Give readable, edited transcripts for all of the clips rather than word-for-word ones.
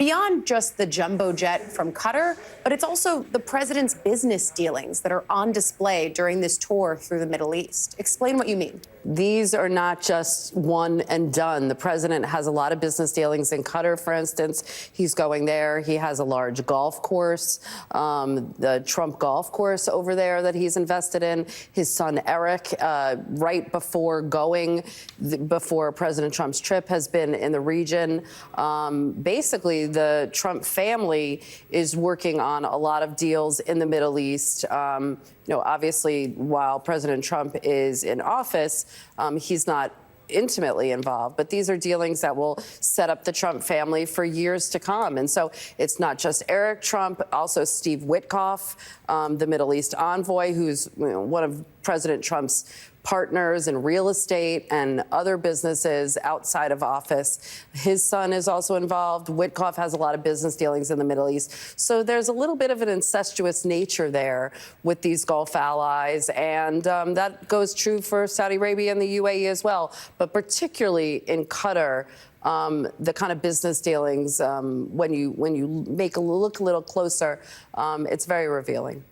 beyond just the jumbo jet from Qatar, but it's also the president's business dealings that are on display during this tour through the Middle East. Explain what you mean. These are not just one and done. The president has a lot of business dealings in Qatar, for instance. He's going there. He has a large golf course, the Trump golf course over there that he's invested in. His son, Eric, right before President Trump's trip, has been in the region. Basically, the Trump family is working on a lot of deals in the Middle East. Obviously, while President Trump is in office, he's not intimately involved, but these are dealings that will set up the Trump family for years to come. And so it's not just Eric Trump, also Steve Witkoff, the Middle East envoy, who's one of President Trump's partners in real estate and other businesses outside of office. His son is also involved. Witkoff has a lot of business dealings in the Middle East. So there's a little bit of an incestuous nature there with these Gulf allies. And that goes true for Saudi Arabia and the UAE as well. But particularly in Qatar, the kind of business dealings, when you look a little closer, it's very revealing.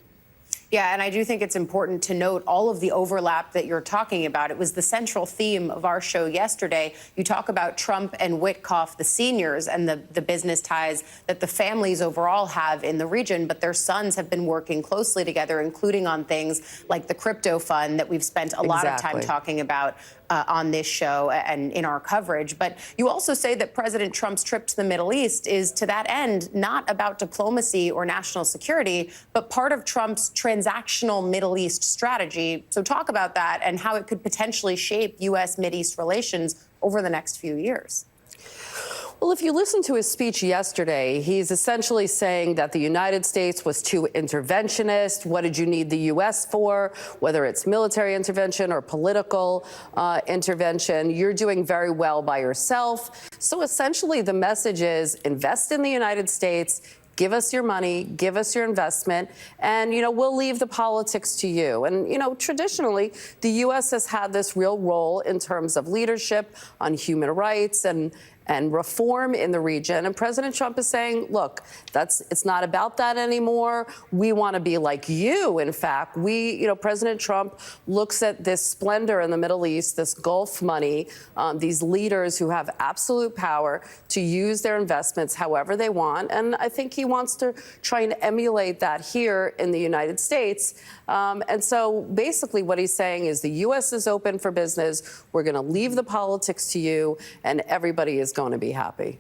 Yeah, and I do think it's important to note all of the overlap that you're talking about. It was the central theme of our show yesterday. You talk about Trump and Witkoff, the seniors, and the business ties that the families overall have in the region, but their sons have been working closely together, including on things like the crypto fund that we've spent a lot of time talking about on this show and in our coverage. But you also say that President Trump's trip to the Middle East is, to that end, not about diplomacy or national security, but part of Trump's transactional Middle East strategy. So talk about that and how it could potentially shape U.S.-Mideast relations over the next few years. Well, if you listen to his speech yesterday, he's essentially saying that the United States was too interventionist. What did you need the U.S. for? Whether it's military intervention or political intervention, you're doing very well by yourself. So essentially the message is invest in the United States, give us your money, give us your investment, and, we'll leave the politics to you. And, traditionally, the U.S. has had this real role in terms of leadership on human rights and reform in the region. And President Trump is saying, look, it's not about that anymore. We want to be like you. In fact, President Trump looks at this splendor in the Middle East, this Gulf money, these leaders who have absolute power to use their investments however they want. And I think he wants to try and emulate that here in the United States. And so basically what he's saying is the U.S. is open for business. We're going to leave the politics to you, and everybody is going to be happy.